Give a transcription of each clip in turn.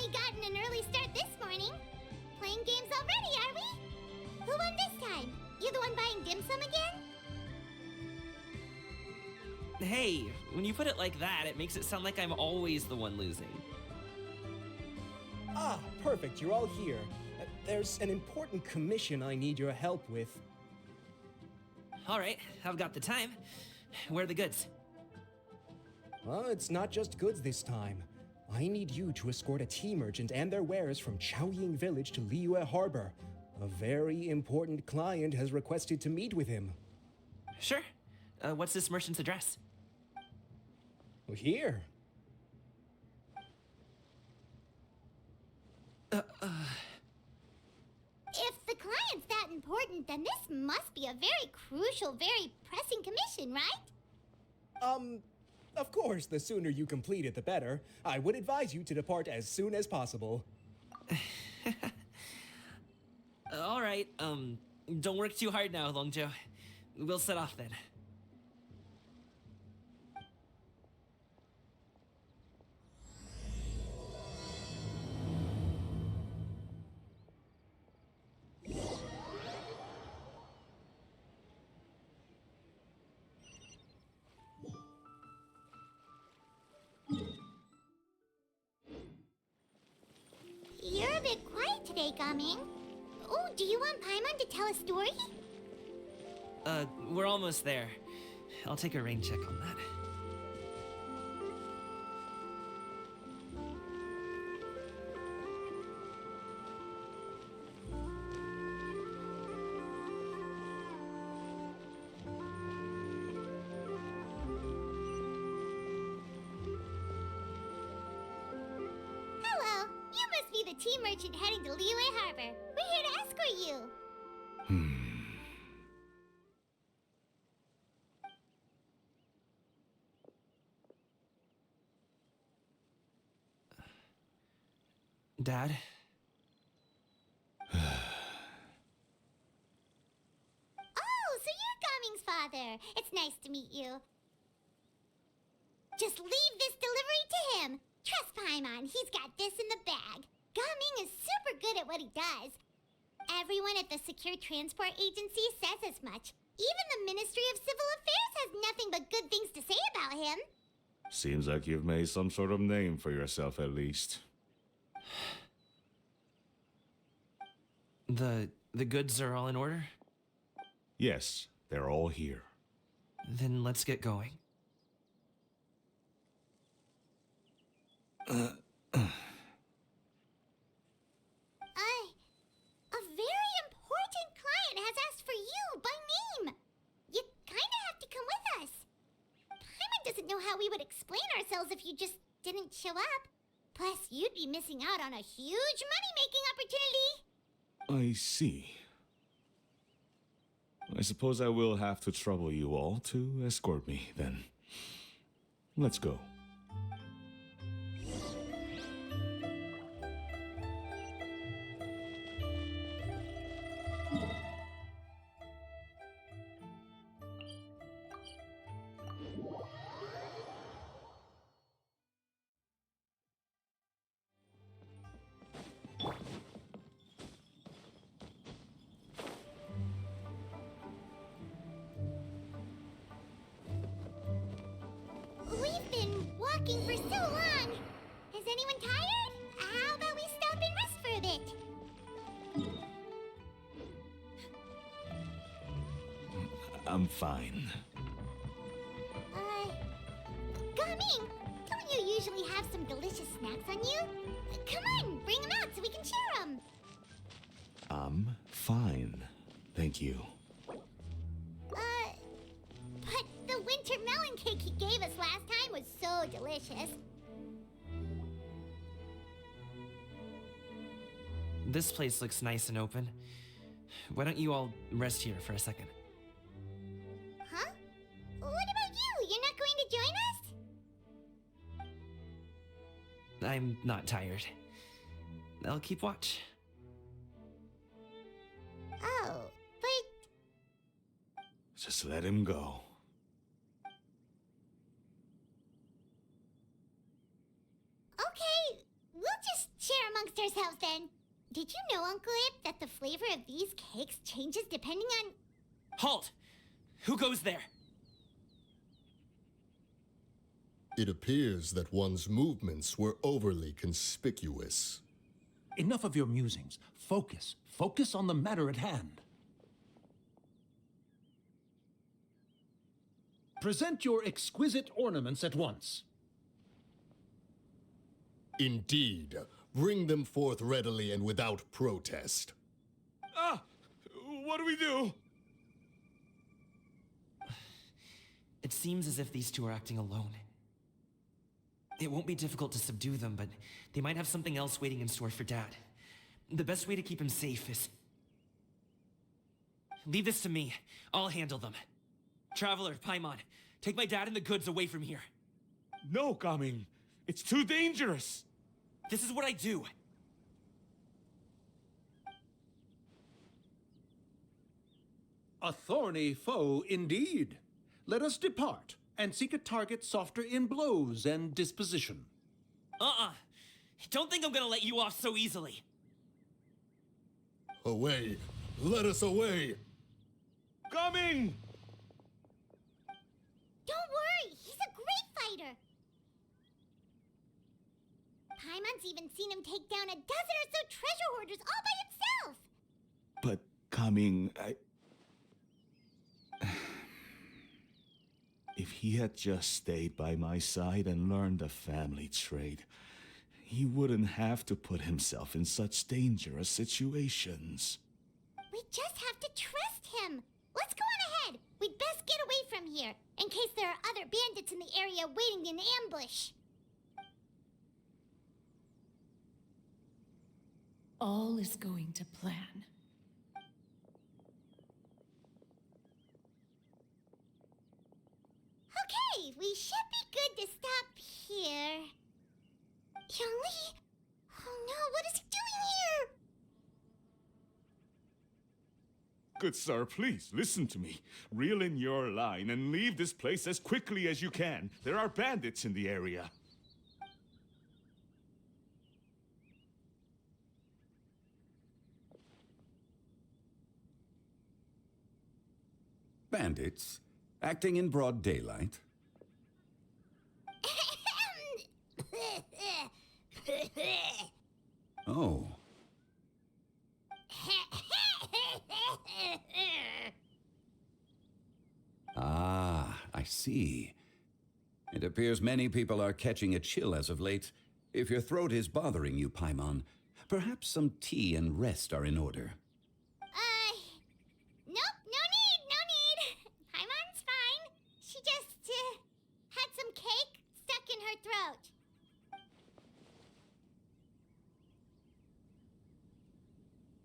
We gotten an early start this morning. Playing games already, are we? Who won this time? You the one buying dim sum again? Hey, when you put it like that, it makes it sound like I'm always the one losing. Ah, perfect, you're all here. There's an important commission I need your help with. All right, I've got the time. Where are the goods? Well, it's not just goods this time. I need you to escort a tea merchant and their wares from Chaoying Village to Liyue Harbor. A very important client has requested to meet with him. Sure. What's this merchant's address? Here. If the client's that important, then this must be a very crucial, very pressing commission, right? Of course, the sooner you complete it, the better. I would advise you to depart as soon as possible. All right, don't work too hard now, Longjo. We'll set off then. You're a bit quiet today, Gaming. Oh, do you want Paimon to tell a story? We're almost there. I'll take a rain check on that. Hello, you must be the tea merchant heading to Liyue Harbor. We're here to escort you. Dad? Oh, so you're Gaming's father. It's nice to meet you. Just leave this delivery to him. Trust Paimon, he's got this in the bag. Gaming is super good at what he does. Everyone at the Secure Transport Agency says as much. Even the Ministry of Civil Affairs has nothing but good things to say about him. Seems like you've made some sort of name for yourself at least. The goods are all in order? Yes, they're all here. Then let's get going. A very important client has asked for you by name. You kinda have to come with us. Paimon doesn't know how we would explain ourselves if you just didn't show up. Plus, you'd be missing out on a huge money-making opportunity. I see. I suppose I will have to trouble you all to escort me, then. Let's go. We've been walking for so long. Is anyone tired? How about we stop and rest for a bit? I'm fine. Gaming, don't you usually have some delicious snacks on you? Come on, bring them out so we can share them. I'm fine. Thank you. But the winter melon cake he gave us last time was so delicious. This place looks nice and open. Why don't you all rest here for a second? Huh? What about you? You're not going to join us? I'm not tired. I'll keep watch. Oh, but Just let him go. okay, we'll just share amongst ourselves then. Did you know, Uncle Ip, that the flavor of these cakes changes depending on... Halt! Who goes there? It appears that one's movements were overly conspicuous. Enough of your musings. Focus. Focus on the matter at hand. Present your exquisite ornaments at once. Indeed. Bring them forth readily and without protest. Ah! What do we do? It seems as if these two are acting alone. It won't be difficult to subdue them, but they might have something else waiting in store for Dad. The best way to keep him safe is... Leave this to me. I'll handle them. Traveler, Paimon, take my dad and the goods away from here. No, Gaming. It's too dangerous. This is what I do. A thorny foe indeed. Let us depart and seek a target softer in blows and disposition. Don't think I'm gonna let you off so easily. Away! Let us away! Gaming! Don't worry, he's a great fighter. Paimon's even seen him take down a dozen or so treasure hoarders all by himself. But Gaming, If he had just stayed by my side and learned the family trade, he wouldn't have to put himself in such dangerous situations. We just have to trust him. Let's go on ahead. We'd best get away from here, in case there are other bandits in the area waiting in ambush. All is going to plan. Okay, we should be good to stop here. Yongli? Oh no, what is he doing here? Good sir, please listen to me. Reel in your line and leave this place as quickly as you can. There are bandits in the area. Bandits? Acting in broad daylight? Oh. Ah, I see. It appears many people are catching a chill as of late. If your throat is bothering you, Paimon, perhaps some tea and rest are in order. Nope, no need. Paimon's fine. She just, had some cake stuck in her throat.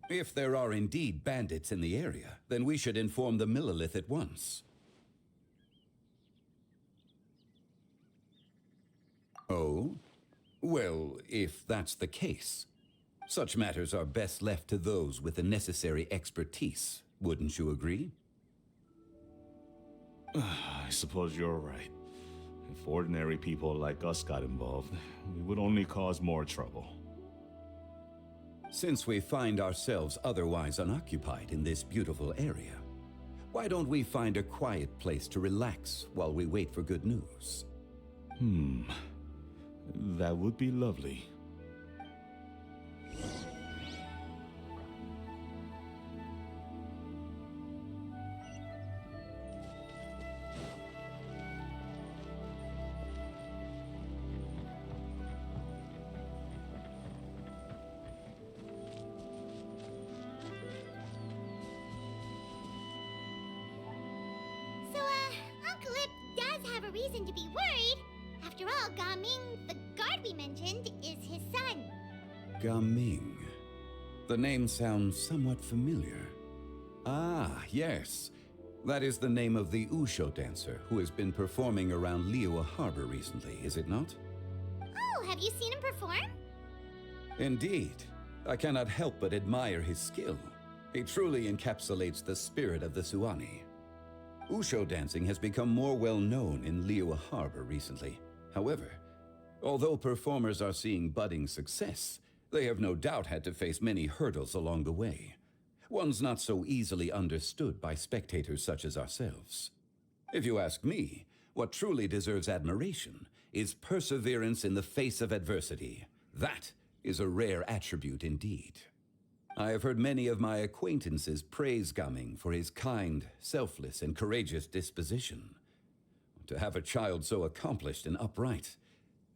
If there are indeed bandits in the area, then we should inform the Millelith at once. Oh? Well, if that's the case, such matters are best left to those with the necessary expertise, wouldn't you agree? I suppose you're right. If ordinary people like us got involved, we would only cause more trouble. Since we find ourselves otherwise unoccupied in this beautiful area, why don't we find a quiet place to relax while we wait for good news? That would be lovely. So, Uncle Ip does have a reason to be worried. After all, Gaming, the guard we mentioned, is his son. Gaming. The name sounds somewhat familiar. Ah, yes. That is the name of the Usho dancer who has been performing around Liyue Harbor recently, is it not? Oh, have you seen him perform? Indeed. I cannot help but admire his skill. He truly encapsulates the spirit of the Suani. Usho dancing has become more well known in Liyue Harbor recently. However, although performers are seeing budding success, They have no doubt had to face many hurdles along the way, ones not so easily understood by spectators such as ourselves. If you ask me, what truly deserves admiration is perseverance in the face of adversity. That is a rare attribute indeed. I have heard many of my acquaintances praise Gaming for his kind, selfless, and courageous disposition. To have a child so accomplished and upright,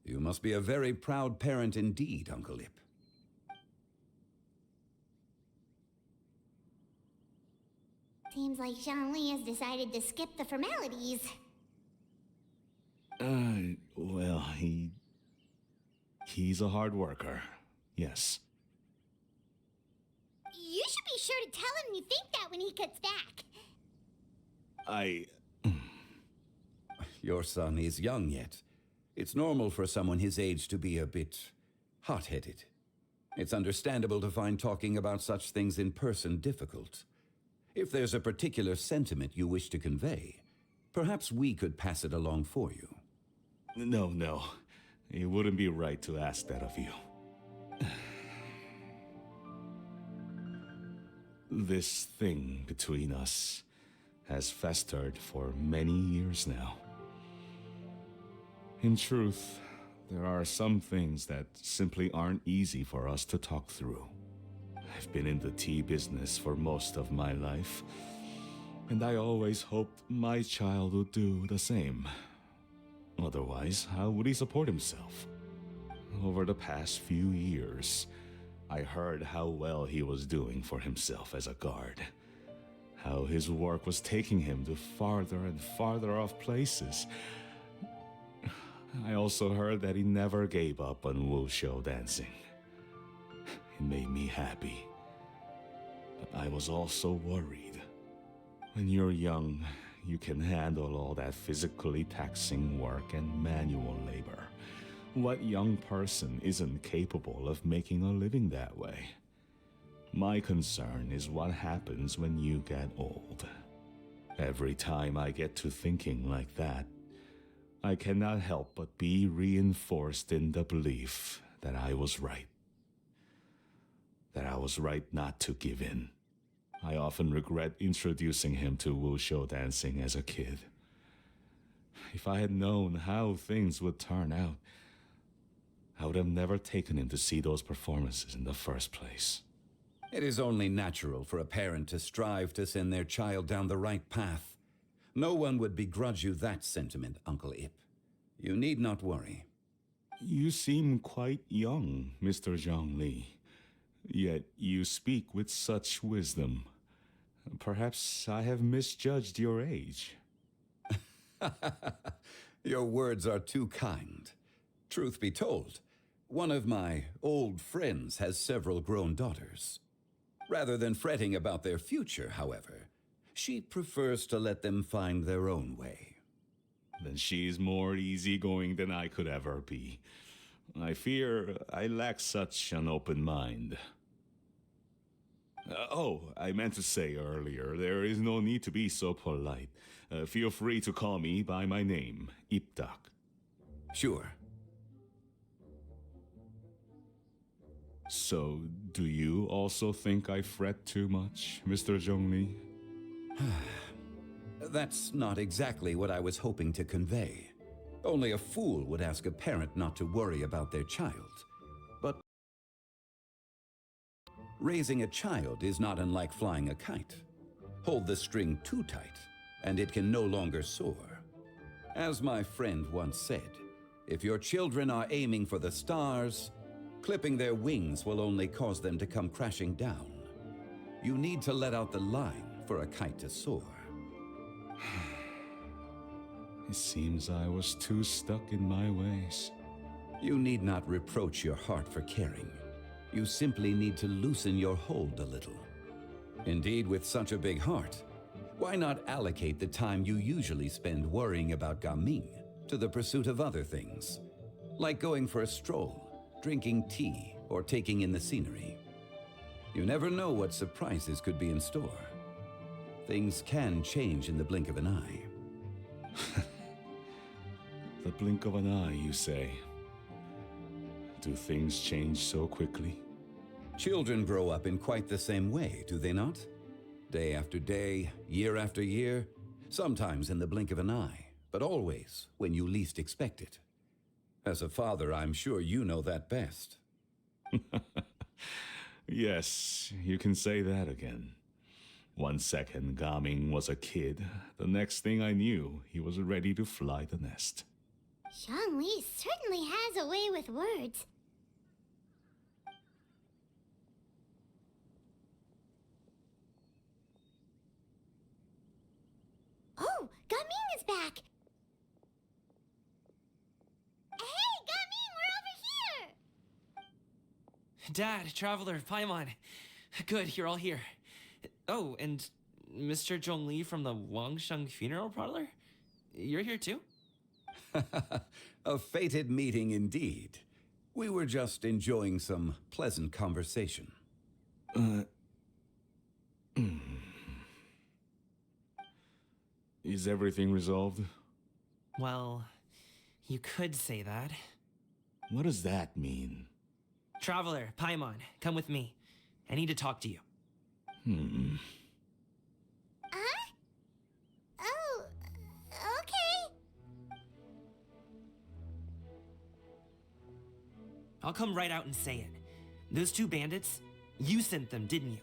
you must be a very proud parent indeed, Uncle Ip. Seems like Zhongli has decided to skip the formalities. Well, he's a hard worker. Yes. You should be sure to tell him you think that when he gets back. Your son is young yet. It's normal for someone his age to be a bit hot-headed. It's understandable to find talking about such things in person difficult. If there's a particular sentiment you wish to convey, perhaps we could pass it along for you. No. It wouldn't be right to ask that of you. This thing between us has festered for many years now. In truth, there are some things that simply aren't easy for us to talk through. I've been in the tea business for most of my life, and I always hoped my child would do the same. Otherwise, how would he support himself? Over the past few years, I heard how well he was doing for himself as a guard. How his work was taking him to farther and farther off places. I also heard that he never gave up on wushou dancing. It made me happy. But I was also worried. When you're young, you can handle all that physically taxing work and manual labor. What young person isn't capable of making a living that way? My concern is what happens when you get old. Every time I get to thinking like that, I cannot help but be reinforced in the belief that I was right. That I was right not to give in. I often regret introducing him to wushou dancing as a kid. If I had known how things would turn out, I would have never taken him to see those performances in the first place. It is only natural for a parent to strive to send their child down the right path. No one would begrudge you that sentiment, Uncle Ip. You need not worry. You seem quite young, Mr. Zhongli. Yet you speak with such wisdom. Perhaps I have misjudged your age. Your words are too kind. Truth be told, one of my old friends has several grown daughters. Rather than fretting about their future, however, she prefers to let them find their own way. Then she's more easygoing than I could ever be. I fear I lack such an open mind. I meant to say earlier, there is no need to be so polite. Feel free to call me by my name, Ipdak. Sure. So, do you also think I fret too much, Mr. Zhongli? That's not exactly what I was hoping to convey. Only a fool would ask a parent not to worry about their child. But raising a child is not unlike flying a kite. Hold the string too tight, and it can no longer soar. As my friend once said, if your children are aiming for the stars, clipping their wings will only cause them to come crashing down. You need to let out the line for a kite to soar. It seems I was too stuck in my ways. You need not reproach your heart for caring. You simply need to loosen your hold a little. Indeed, with such a big heart, why not allocate the time you usually spend worrying about Gaming to the pursuit of other things, like going for a stroll, drinking tea, or taking in the scenery? You never know what surprises could be in store. Things can change in the blink of an eye. The blink of an eye, you say? Do things change so quickly? Children grow up in quite the same way, do they not? Day after day, year after year, sometimes in the blink of an eye, but always when you least expect it. As a father, I'm sure you know that best. Yes, you can say that again. 1 second Gaming was a kid, the next thing I knew, he was ready to fly the nest. Zhongli certainly has a way with words. Oh, Gaming is back! Hey, Gaming, we're over here! Dad, Traveler, Paimon. Good, you're all here. Oh, and Mr. Zhongli from the Wangsheng Funeral Parlor? You're here too? A fated meeting indeed. We were just enjoying some pleasant conversation. Is everything resolved? Well, you could say that. What does that mean? Traveler, Paimon, come with me. I need to talk to you. Huh? Oh, okay. I'll come right out and say it. Those two bandits, you sent them, didn't you?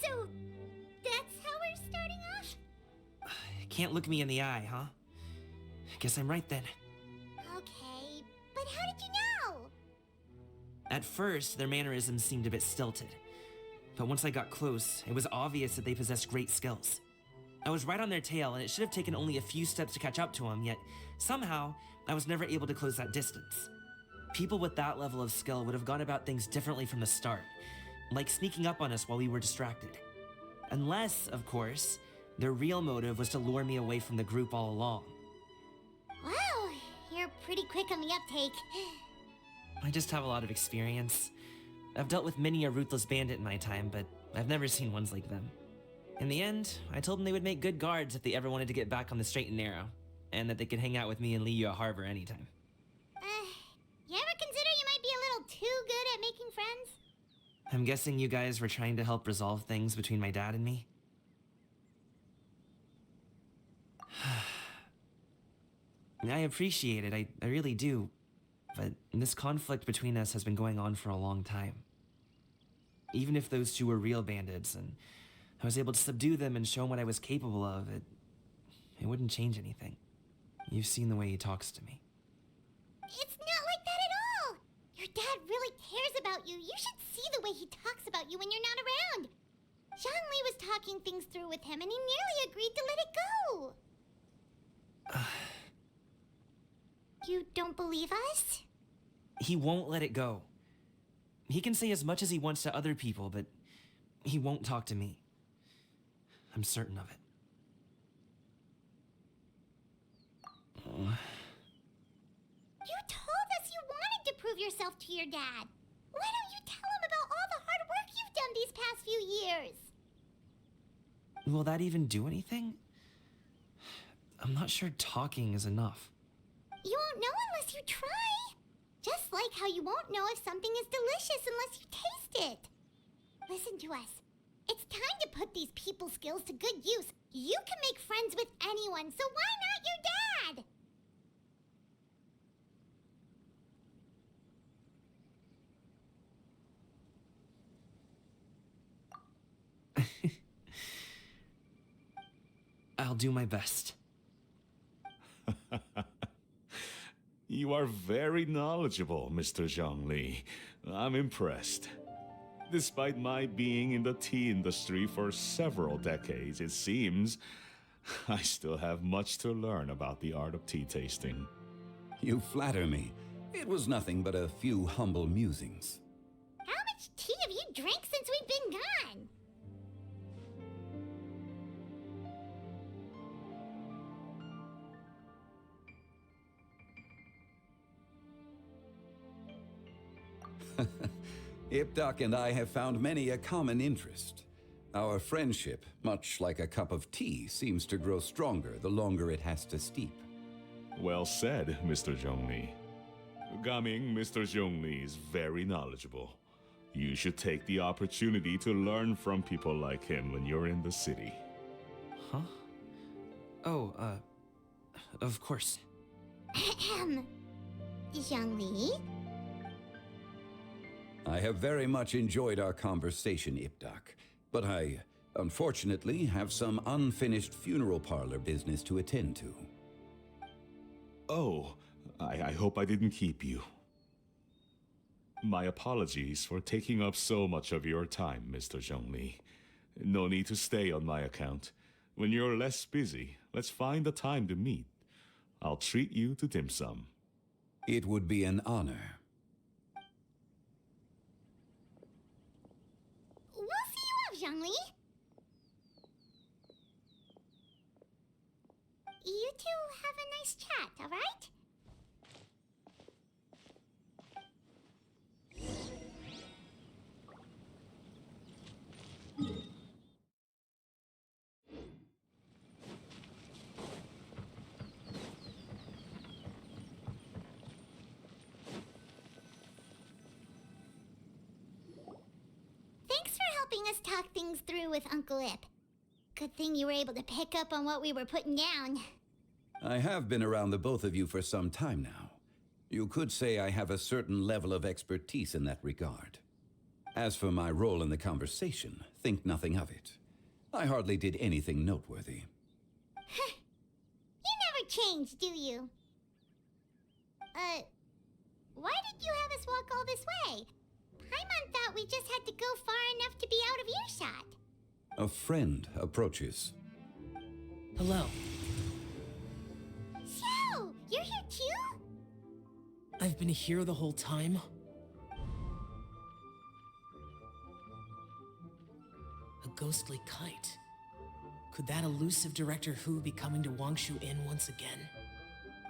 So, that's how we're starting off? Can't look me in the eye, huh? Guess I'm right then. Okay, but how did you know? At first, their mannerisms seemed a bit stilted. But once I got close, it was obvious that they possessed great skills. I was right on their tail, and it should have taken only a few steps to catch up to them, yet somehow, I was never able to close that distance. People with that level of skill would have gone about things differently from the start, like sneaking up on us while we were distracted. Unless, of course, their real motive was to lure me away from the group all along. Wow, you're pretty quick on the uptake. I just have a lot of experience. I've dealt with many a ruthless bandit in my time, but I've never seen ones like them. In the end, I told them they would make good guards if they ever wanted to get back on the straight and narrow, and that they could hang out with me in Liyue Harbor anytime. You ever consider you might be a little too good at making friends? I'm guessing you guys were trying to help resolve things between my dad and me? I appreciate it, I really do. But this conflict between us has been going on for a long time. Even if those two were real bandits, and I was able to subdue them and show them what I was capable of, it wouldn't change anything. You've seen the way he talks to me. It's not like that at all! Your dad really cares about you. You should see the way he talks about you when you're not around. Zhongli was talking things through with him, and he nearly agreed to let it go. You don't believe us? He won't let it go. He can say as much as he wants to other people, but he won't talk to me. I'm certain of it. You told us you wanted to prove yourself to your dad. Why don't you tell him about all the hard work you've done these past few years? Will that even do anything? I'm not sure talking is enough. You won't know unless you try. Just like how you won't know if something is delicious unless you taste it. Listen to us. It's time to put these people skills to good use. You can make friends with anyone, so why not your dad? I'll do my best. You are very knowledgeable, Mr. Zhongli. I'm impressed. Despite my being in the tea industry for several decades, it seems I still have much to learn about the art of tea tasting. You flatter me. It was nothing but a few humble musings. How much tea have you drank since we've been gone? Ipdak and I have found many a common interest. Our friendship, much like a cup of tea, seems to grow stronger the longer it has to steep. Well said, Mr. Zhongli. Gaming, Mr. Zhongli is very knowledgeable. You should take the opportunity to learn from people like him when you're in the city. Huh? Oh, of course. Ahem. Zhongli? I have very much enjoyed our conversation, Ipdak, but I, unfortunately, have some unfinished funeral parlor business to attend to. Oh, I hope I didn't keep you. My apologies for taking up so much of your time, Mr. Zhongli. No need to stay on my account. When you're less busy, let's find a time to meet. I'll treat you to dim sum. It would be an honor. We'll see you off, Zhongli. You two have a nice chat, alright? Thanks for helping us talk things through with Uncle Ip. Good thing you were able to pick up on what we were putting down. I have been around the both of you for some time now. You could say I have a certain level of expertise in that regard. As for my role in the conversation, think nothing of it. I hardly did anything noteworthy. You never change, do you? Why did you have us walk all this way? Paimon thought we just had to go far enough to be out of earshot. A friend approaches. Hello. So, you're here too? I've been here the whole time? A ghostly kite. Could that elusive Director Hu be coming to Wangshu Inn once again?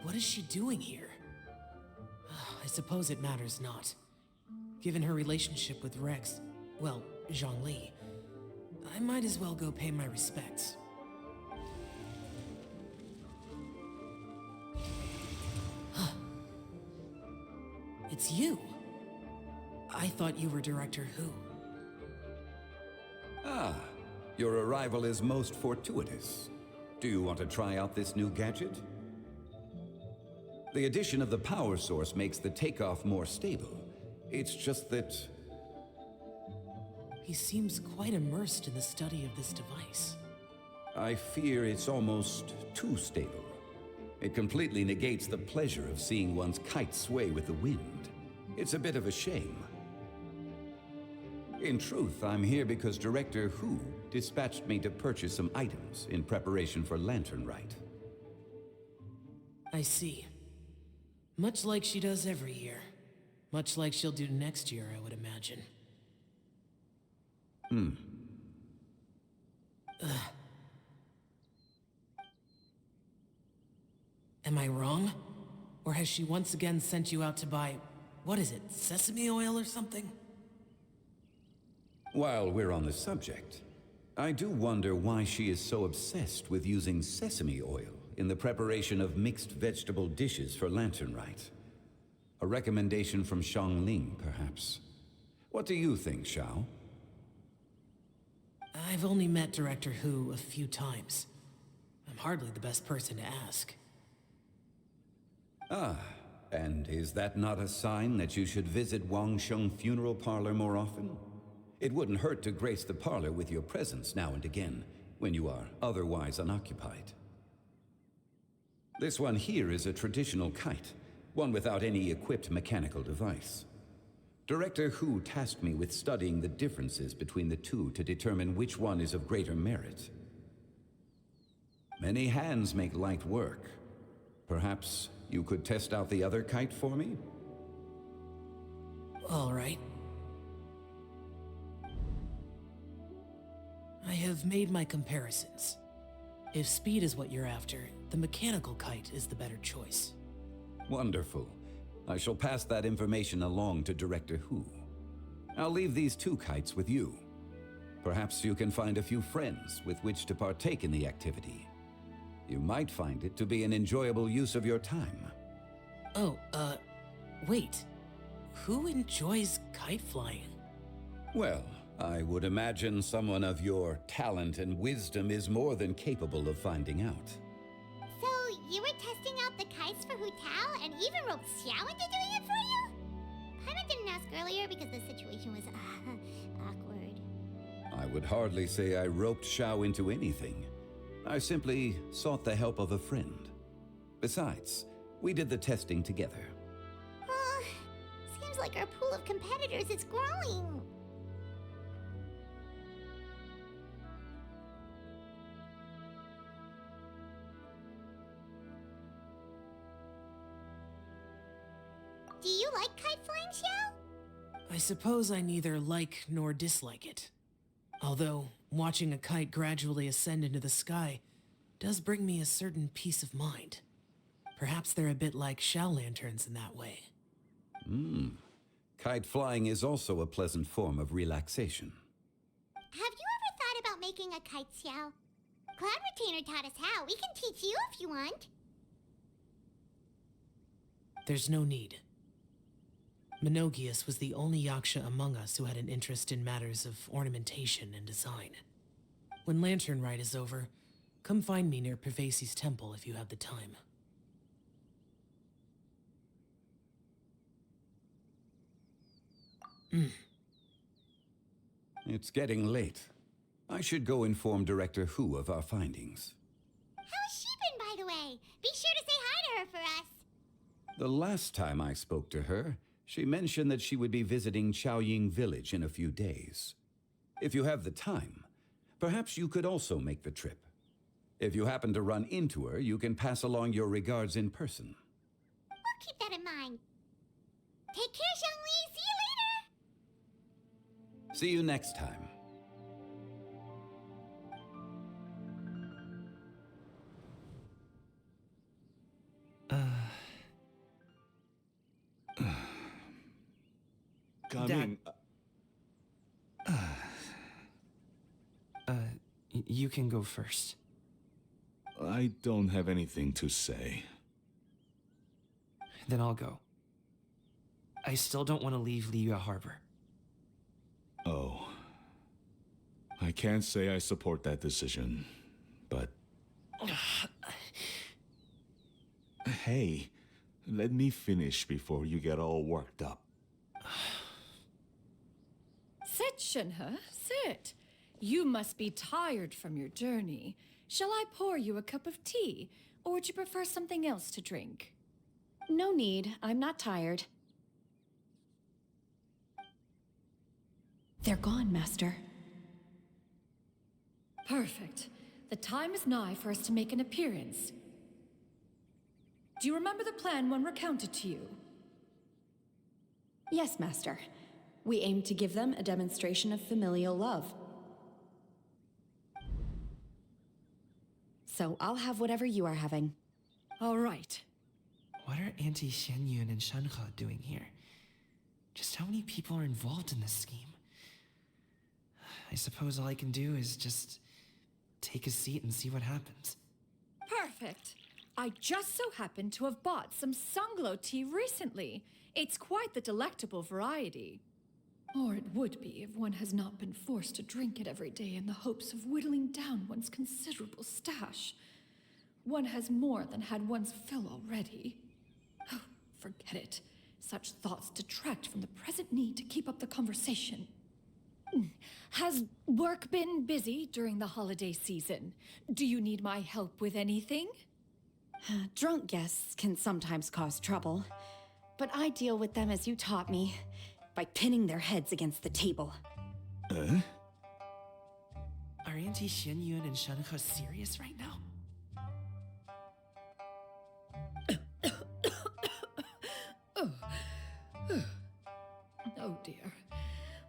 What is she doing here? I suppose it matters not. Given her relationship with Rex, well, Zhongli, I might as well go pay my respects. It's you! I thought you were Director Hu. Ah, your arrival is most fortuitous. Do you want to try out this new gadget? The addition of the power source makes the takeoff more stable. It's just that... He seems quite immersed in the study of this device. I fear it's almost too stable. It completely negates the pleasure of seeing one's kite sway with the wind. It's a bit of a shame. In truth, I'm here because Director Hu dispatched me to purchase some items in preparation for Lantern Rite. I see. Much like she does every year. Much like she'll do next year, I would imagine. Am I wrong? Or has she once again sent you out to buy, what is it, sesame oil or something? While we're on the subject, I do wonder why she is so obsessed with using sesame oil in the preparation of mixed vegetable dishes for Lantern Rite. A recommendation from Xiangling, perhaps. What do you think, Xiao? I've only met Director Hu a few times. I'm hardly the best person to ask. Ah, and is that not a sign that you should visit Wangsheng Funeral Parlor more often? It wouldn't hurt to grace the parlor with your presence now and again, when you are otherwise unoccupied. This one here is a traditional kite, one without any equipped mechanical device. Director Hu tasked me with studying the differences between the two to determine which one is of greater merit. Many hands make light work. Perhaps you could test out the other kite for me? All right. I have made my comparisons. If speed is what you're after, the mechanical kite is the better choice. Wonderful. I shall pass that information along to Director Hu. I'll leave these two kites with you. Perhaps you can find a few friends with which to partake in the activity. You might find it to be an enjoyable use of your time. Oh, Wait, who enjoys kite flying? Well, I would imagine someone of your talent and wisdom is more than capable of finding out. So, you were testing out the kites for Hu Tao and even roped Xiao into doing it for you? Paimon didn't ask earlier because the situation was, awkward. I would hardly say I roped Xiao into anything. I simply sought the help of a friend. Besides, we did the testing together. Seems like our pool of competitors is growing. Do you like kite flying, Xiao? I suppose I neither like nor dislike it. Although, watching a kite gradually ascend into the sky does bring me a certain peace of mind. Perhaps they're a bit like Xiao lanterns in that way. Kite flying is also a pleasant form of relaxation. Have you ever thought about making a kite, Xiao? Cloud Retainer taught us how. We can teach you if you want. There's no need. Menogias was the only Yaksha among us who had an interest in matters of ornamentation and design. When Lantern Rite is over, come find me near Pervasi's temple if you have the time. It's getting late. I should go inform Director Hu of our findings. How's she been, by the way? Be sure to say hi to her for us. The last time I spoke to her, she mentioned that she would be visiting Chaoying Village in a few days. If you have the time, perhaps you could also make the trip. If you happen to run into her, you can pass along your regards in person. We'll keep that in mind. Take care, Zhongli. See you later. See you next time. Coming. You can go first. I don't have anything to say. Then I'll go. I still don't want to leave Liyue Harbor. Oh. I can't say I support that decision, but... Hey, let me finish before you get all worked up. Sit, Shenhe, sit. You must be tired from your journey. Shall I pour you a cup of tea, or would you prefer something else to drink? No need. I'm not tired. They're gone, Master. Perfect. The time is nigh for us to make an appearance. Do you remember the plan one recounted to you? Yes, Master. We aim to give them a demonstration of familial love. So I'll have whatever you are having. All right. What are Auntie Xianyun and Shenhe doing here? Just how many people are involved in this scheme? I suppose all I can do is just take a seat and see what happens. Perfect. I just so happen to have bought some Sunglow tea recently. It's quite the delectable variety. Or it would be if one has not been forced to drink it every day in the hopes of whittling down one's considerable stash. One has more than had one's fill already. Oh, forget it. Such thoughts detract from the present need to keep up the conversation. Has work been busy during the holiday season? Do you need my help with anything? Drunk guests can sometimes cause trouble, but I deal with them as you taught me, by pinning their heads against the table. Are Auntie Xianyun and Shenhe serious right now? Oh dear.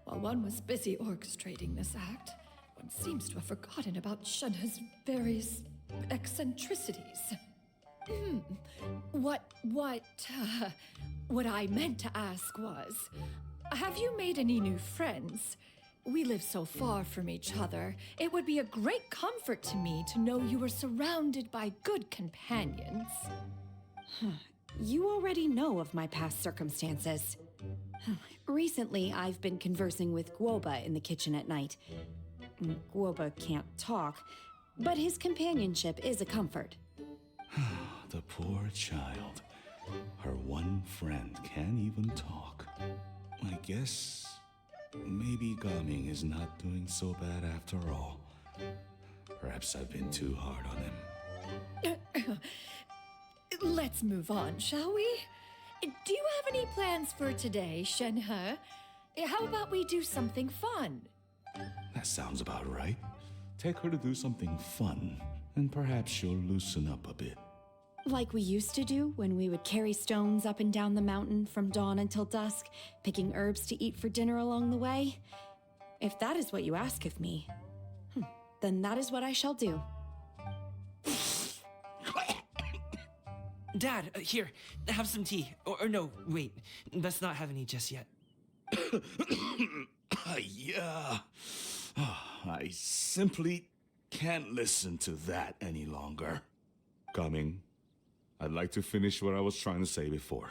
While one was busy orchestrating this act, one seems to have forgotten about Shenhe's various eccentricities. What I meant to ask was, have you made any new friends? We live so far from each other. It would be a great comfort to me to know you were surrounded by good companions. You already know of my past circumstances. Recently, I've been conversing with Guoba in the kitchen at night. Guoba can't talk, but his companionship is a comfort. The poor child. Her one friend can't even talk. I guess maybe Gaming is not doing so bad after all. Perhaps I've been too hard on him. Let's move on, shall we? Do you have any plans for today, Shenhe? How about we do something fun? That sounds about right. Take her to do something fun, and perhaps she'll loosen up a bit. Like we used to do when we would carry stones up and down the mountain from dawn until dusk, picking herbs to eat for dinner along the way? If that is what you ask of me, then that is what I shall do. Dad, here, have some tea. Or no, wait, let's not have any just yet. Yeah. I simply can't listen to that any longer. Coming, I'd like to finish what I was trying to say before.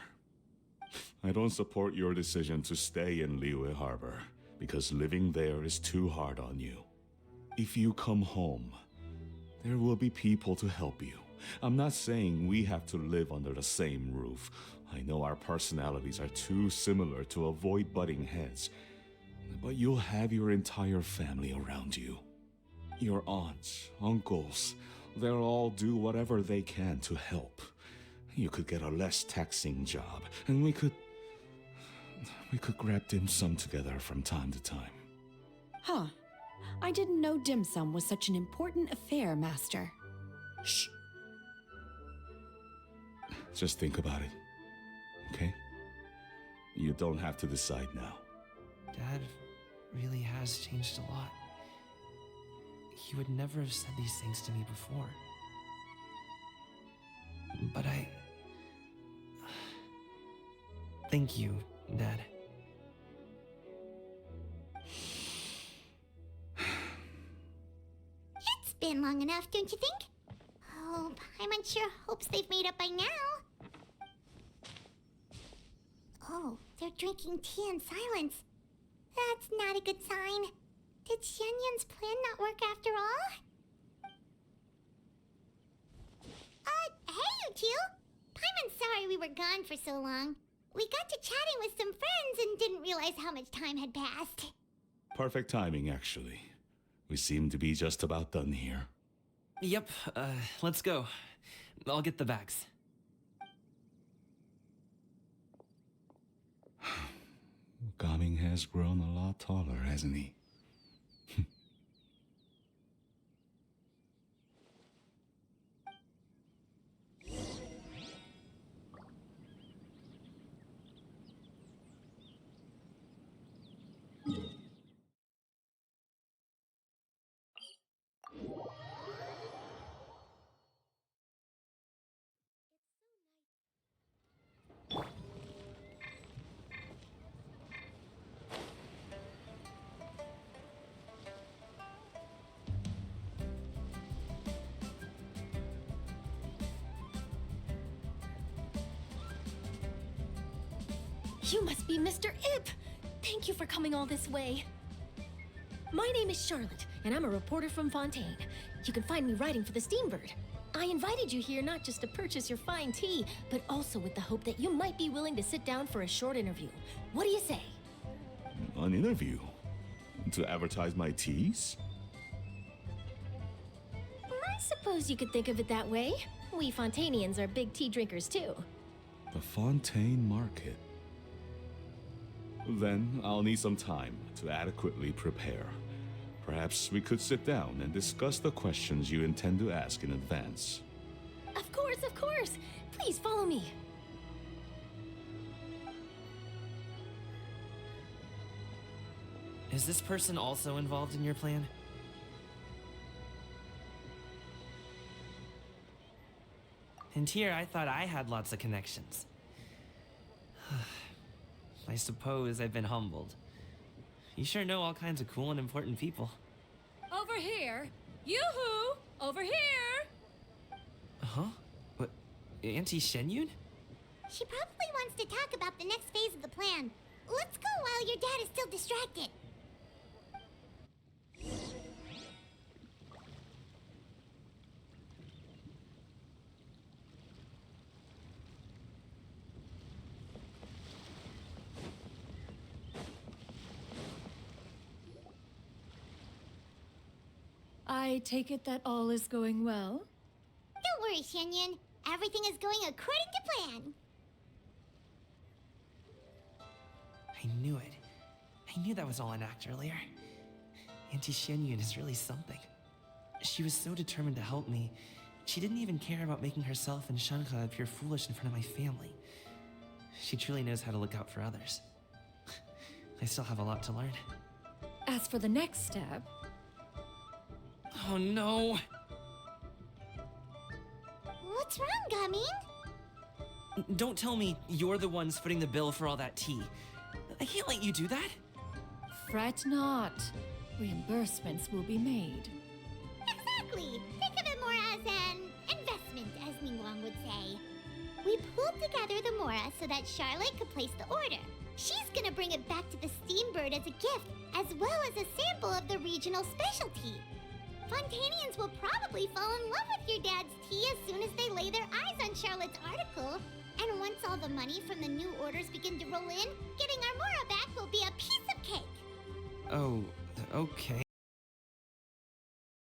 I don't support your decision to stay in Liyue Harbor, because living there is too hard on you. If you come home, there will be people to help you. I'm not saying we have to live under the same roof. I know our personalities are too similar to avoid butting heads. But you'll have your entire family around you. Your aunts, uncles, they'll all do whatever they can to help. You could get a less taxing job, and we could grab dim sum together from time to time. Huh. I didn't know dim sum was such an important affair, Master. Shh. Just think about it, okay? You don't have to decide now. Dad really has changed a lot. He would never have said these things to me before. But thank you, Dad. It's been long enough, don't you think? Oh, Paimon sure hopes they've made up by now. Oh, they're drinking tea in silence. That's not a good sign. Did Xianyun's plan not work after all? Hey, you two! Paimon's sorry we were gone for so long. We got to chatting with some friends and didn't realize how much time had passed. Perfect timing, actually. We seem to be just about done here. Yep, let's go. I'll get the bags. Gaming has grown a lot taller, hasn't he? You must be Mr. Ip! Thank you for coming all this way. My name is Charlotte, and I'm a reporter from Fontaine. You can find me writing for the Steambird. I invited you here not just to purchase your fine tea, but also with the hope that you might be willing to sit down for a short interview. What do you say? An interview? To advertise my teas? I suppose you could think of it that way. We Fontainians are big tea drinkers too. The Fontaine Market. Then I'll need some time to adequately prepare. Perhaps we could sit down and discuss the questions you intend to ask in advance. Of course, of course! Please follow me. Is this person also involved in your plan? And here I thought I had lots of connections. I suppose I've been humbled. You sure know all kinds of cool and important people. Over here! Yoo-hoo! Over here! Huh? What? Auntie Shenyun? She probably wants to talk about the next phase of the plan. Let's go while your dad is still distracted. I take it that all is going well? Don't worry, Xianyun. Everything is going according to plan. I knew it. I knew that was all an act earlier. Auntie Xianyun is really something. She was so determined to help me. She didn't even care about making herself and Shanka appear foolish in front of my family. She truly knows how to look out for others. I still have a lot to learn. As for the next step, Oh no! What's wrong, Gaming? Don't tell me you're the ones footing the bill for all that tea. I can't let you do that. fret not. Reimbursements will be made. Exactly. Think of it more as an investment, as Ningguang would say. We pooled together the Mora so that Charlotte could place the order. She's gonna bring it back to the Steambird as a gift, as well as a sample of the regional specialty. Fontanians will probably fall in love with your dad's tea as soon as they lay their eyes on Charlotte's article. And once all the money from the new orders begin to roll in, getting our Mora back will be a piece of cake. Oh, okay.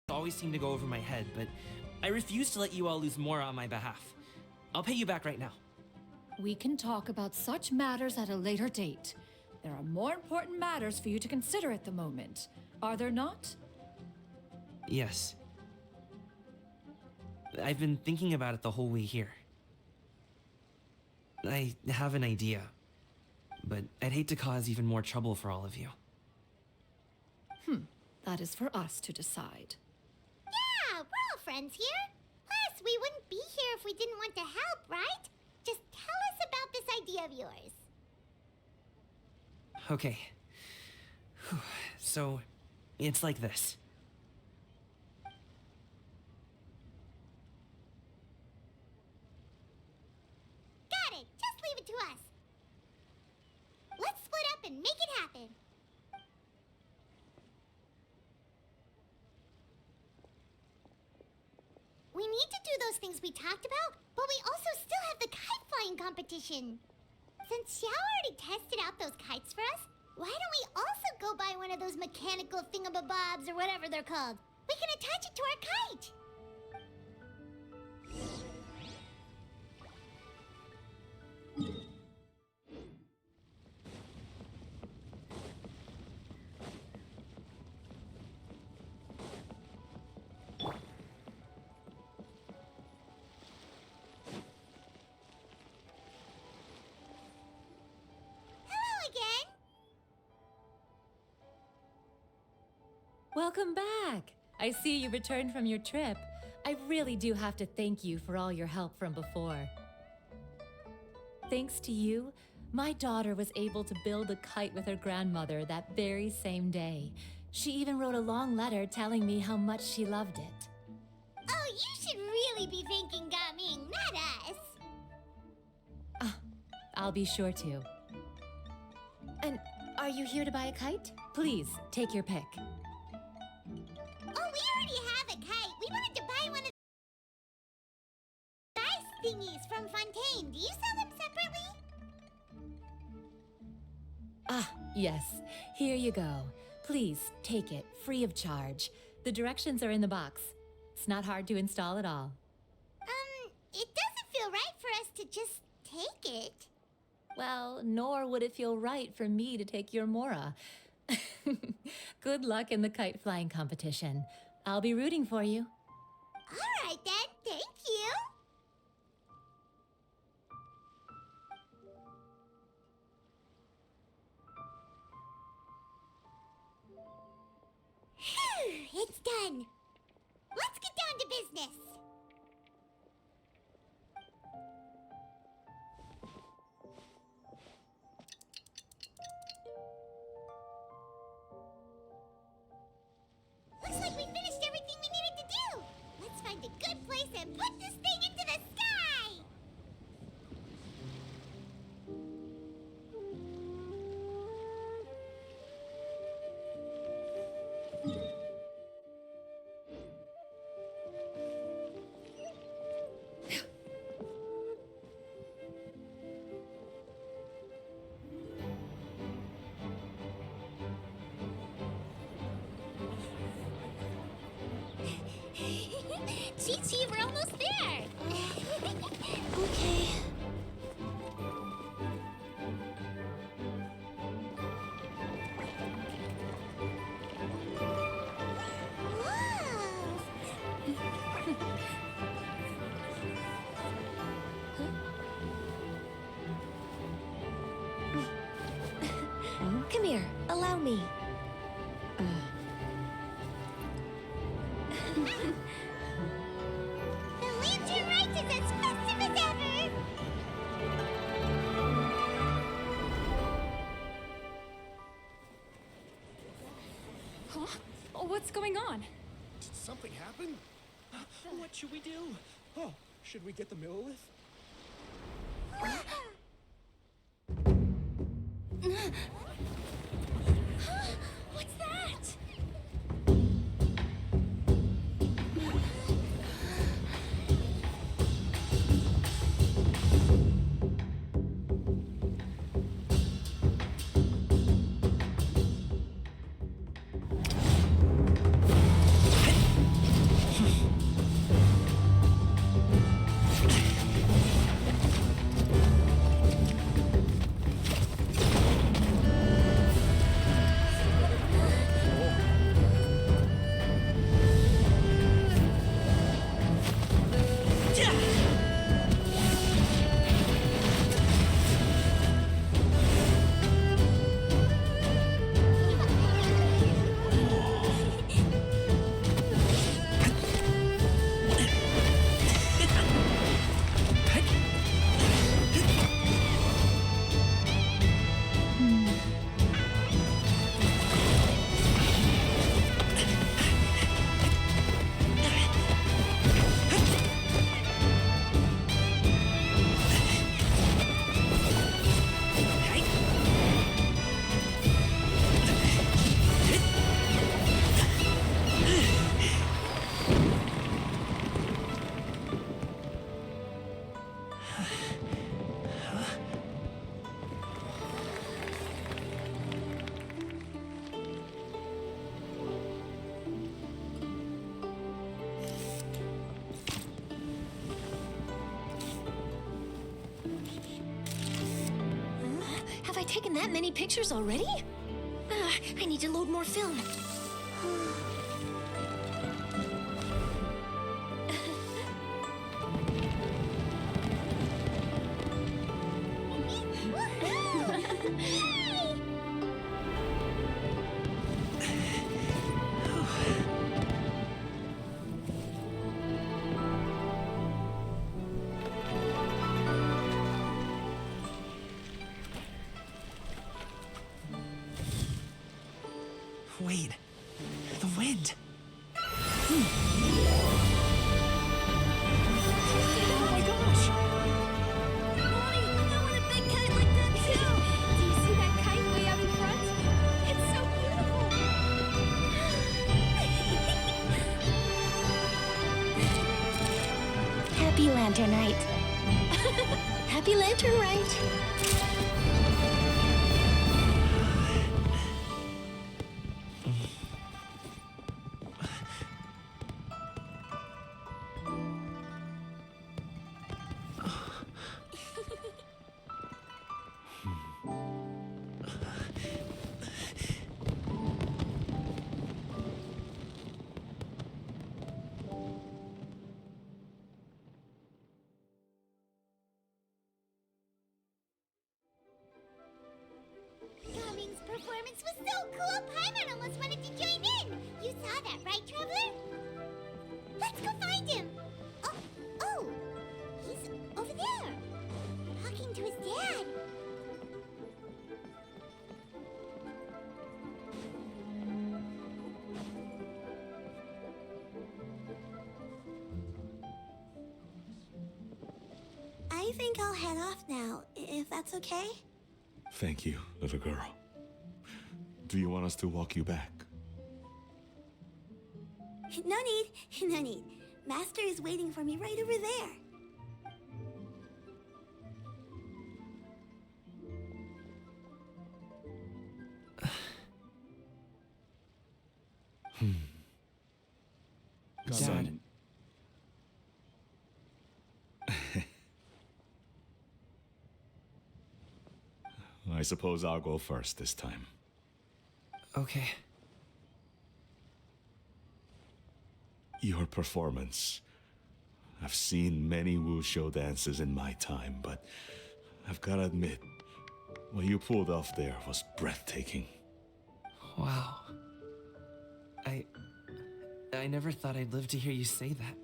Always seem to go over my head, but I refuse to let you all lose more on my behalf. I'll pay you back right now. We can talk about such matters at a later date. There are more important matters for you to consider at the moment, are there not? Yes. I've been thinking about it the whole way here. I have an idea, but I'd hate to cause even more trouble for all of you. That is for us to decide. Yeah, we're all friends here. Plus, we wouldn't be here if we didn't want to help, right? Just tell us about this idea of yours. Okay. Whew. So, it's like this. Got it. Just leave it to us. Let's split up and make it happen. We need to do those things we talked about, but we also still have the kite flying competition. Since Xiao already tested out those kites for us, why don't we also go buy one of those mechanical thingamabobs or whatever they're called? We can attach it to our kite. Hello again. Welcome back! I see you returned from your trip. I really do have to thank you for all your help from before. Thanks to you, my daughter was able to build a kite with her grandmother that very same day. She even wrote a long letter telling me how much she loved it. Oh, you should really be thanking Gaming, not us. I'll be sure to. And are you here to buy a kite? Please, take your pick. Oh, we already have a kite. We wanted to buy one of the ice thingies from Fontaine. Do you sell them separately? Yes. Here you go. Please, take it, free of charge. The directions are in the box. It's not hard to install at all. It doesn't feel right for us to just take it. Well, nor would it feel right for me to take your Mora. Good luck in the kite flying competition. I'll be rooting for you. All right, then. Thank you. Phew, it's done. Let's get down to business. Looks like we finished everything we needed to do. Let's find a good place and put this thing into the sky. Chi-Chi, we're almost there! Okay. Come here, allow me. The Lantern Rite is as festive as ever! Huh? Oh, what's going on? Did something happen? What should we do? Oh, should we get the Millilith? What's that? Have I taken that many pictures already? I need to load more film. Wait. The wind. Oh my gosh! Mommy, I want a big kite like that too! Do you see that kite way out in front? It's so beautiful! Happy Lantern Rite. Happy Lantern Rite. Cummings' performance was so cool, Paimon almost wanted to join in! You saw that, right, Traveler? Let's go find him! Oh, he's over there, talking to his dad. I think I'll head off now, if that's okay. Thank you, little girl. Do you want us to walk you back? No need, no need. Master is waiting for me right over there. Dad, I suppose I'll go first this time. Okay. Your performance. I've seen many wuxia dances in my time, but I've gotta admit, what you pulled off there was breathtaking. Wow. I never thought I'd live to hear you say that.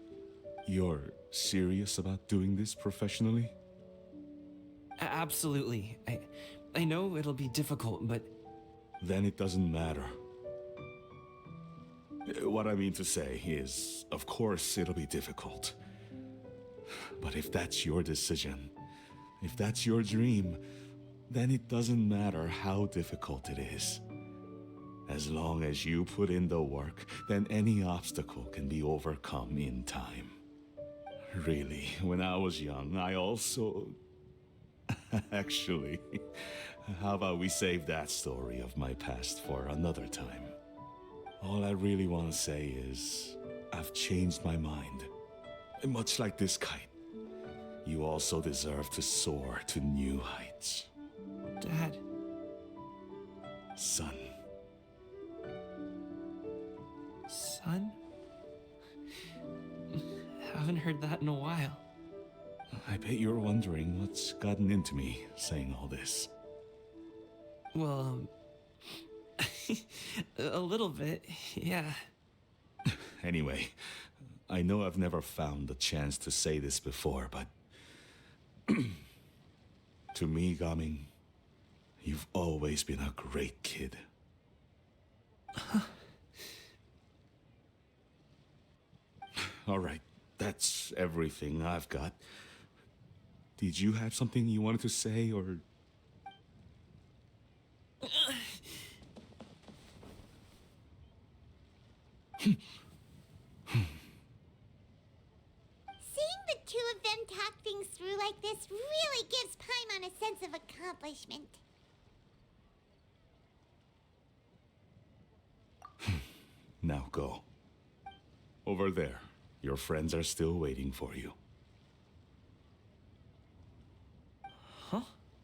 You're serious about doing this professionally? Absolutely. I know it'll be difficult, but... Then it doesn't matter. What I mean to say is, of course it'll be difficult. But if that's your decision, if that's your dream, then it doesn't matter how difficult it is. As long as you put in the work, then any obstacle can be overcome in time. Really, when I was young, I also... Actually, how about we save that story of my past for another time? All I really want to say is, I've changed my mind. Much like this kite, you also deserve to soar to new heights. Dad. Son. Son? Haven't heard that in a while. I bet you're wondering what's gotten into me saying all this. Well, a little bit, yeah. Anyway, I know I've never found the chance to say this before, but... to me, Gaming, you've always been a great kid. All right, that's everything I've got. Did you have something you wanted to say, or... Seeing the two of them talk things through like this really gives Paimon a sense of accomplishment. Now go. Over there. Your friends are still waiting for you. Huh?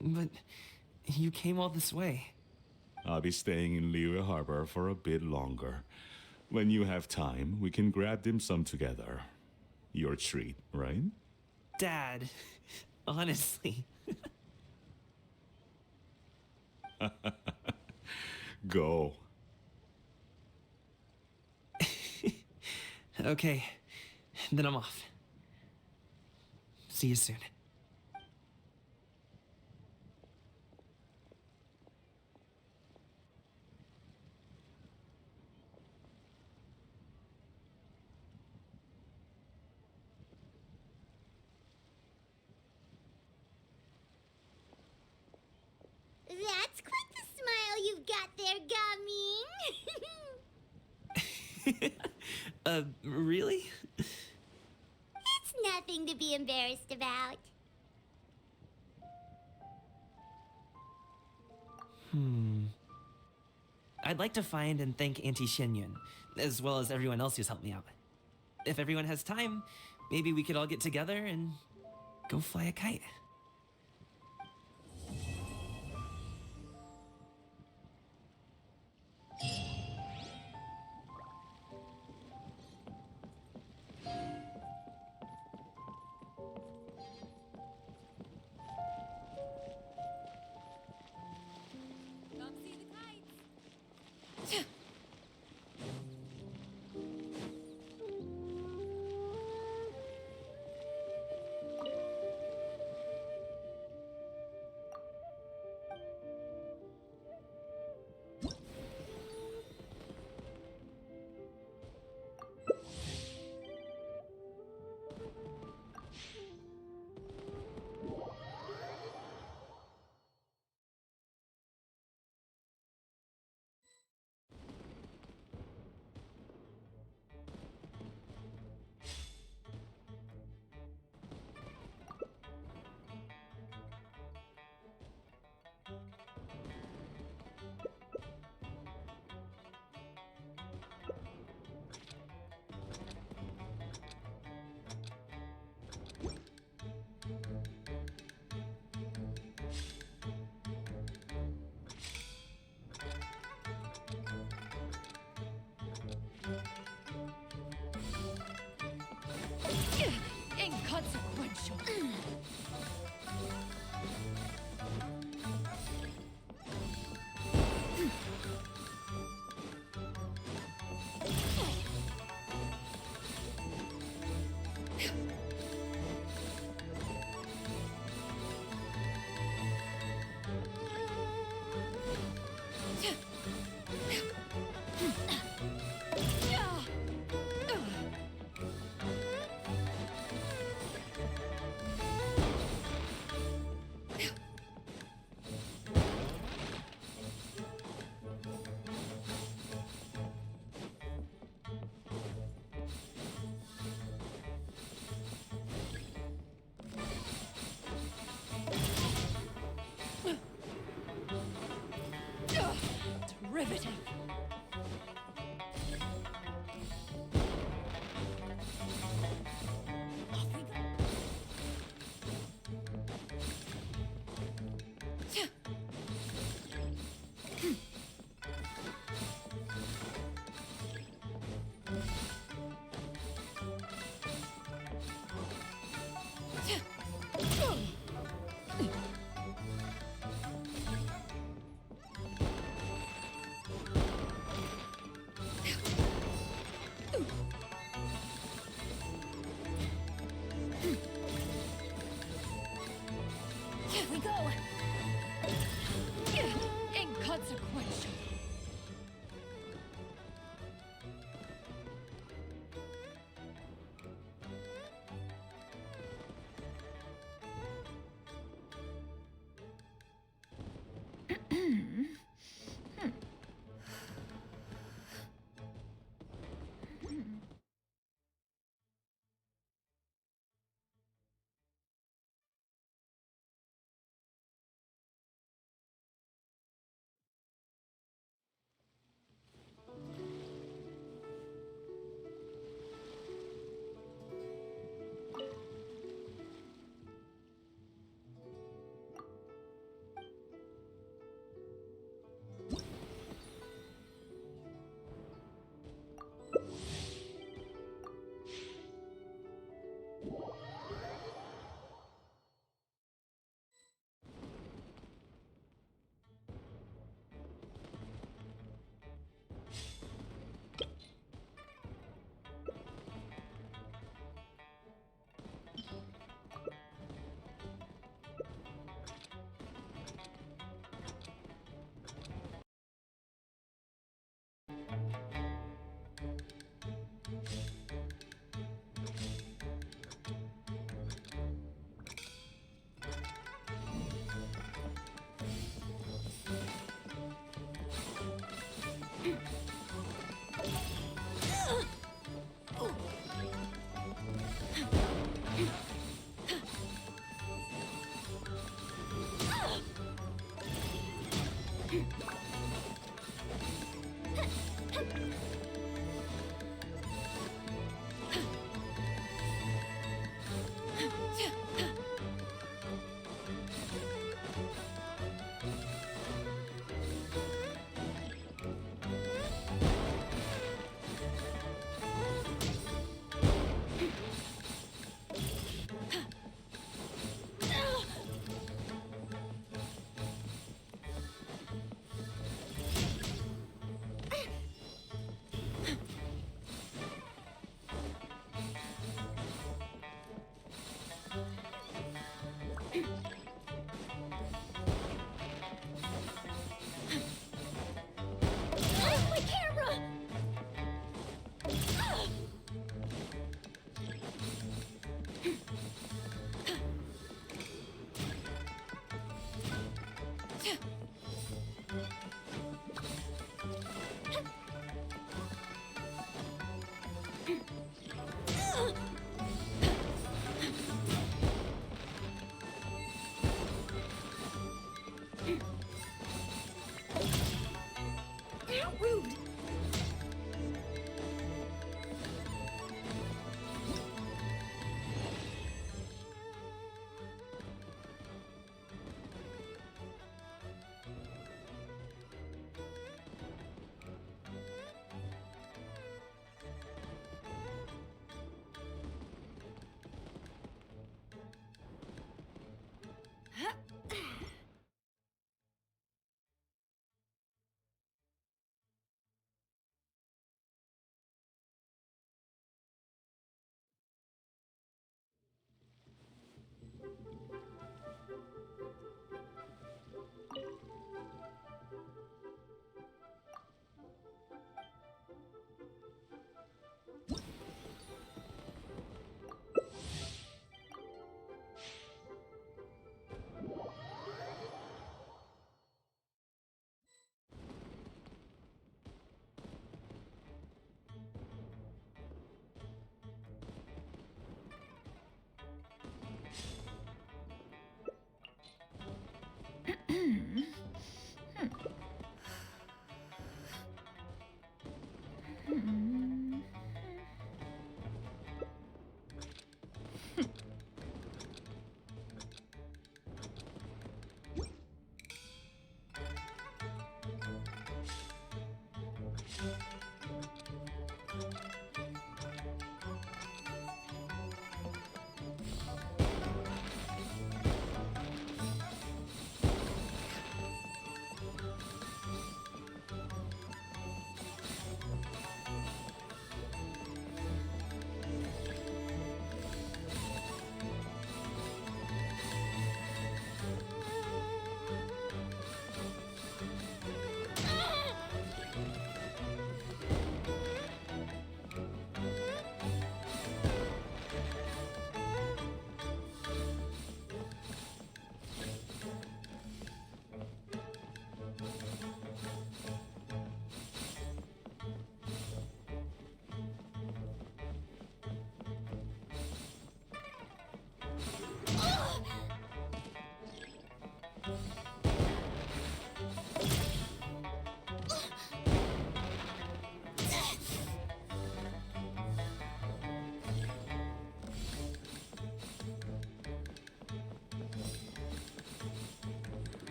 But you came all this way. I'll be staying in Liyue Harbor for a bit longer. When you have time, we can grab dim sum together. Your treat, right? Dad, honestly. Go. Okay, then I'm off. See you soon. That's quite the smile you've got there, Gaming. Really? It's nothing to be embarrassed about. I'd like to find and thank Auntie Xinyun, as well as everyone else who's helped me out. If everyone has time, maybe we could all get together and go fly a kite. Come see the kites. Riveting. Off we go. Here we go. Inconsequential.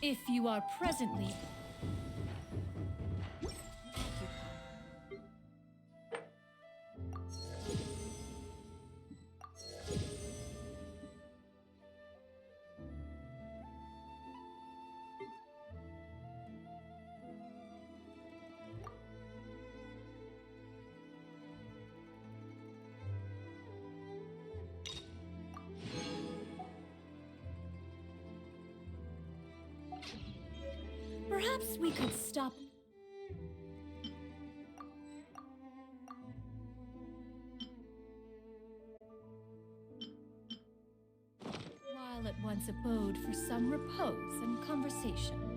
If you are presently perhaps we could stop. While it once abode for some repose and conversation.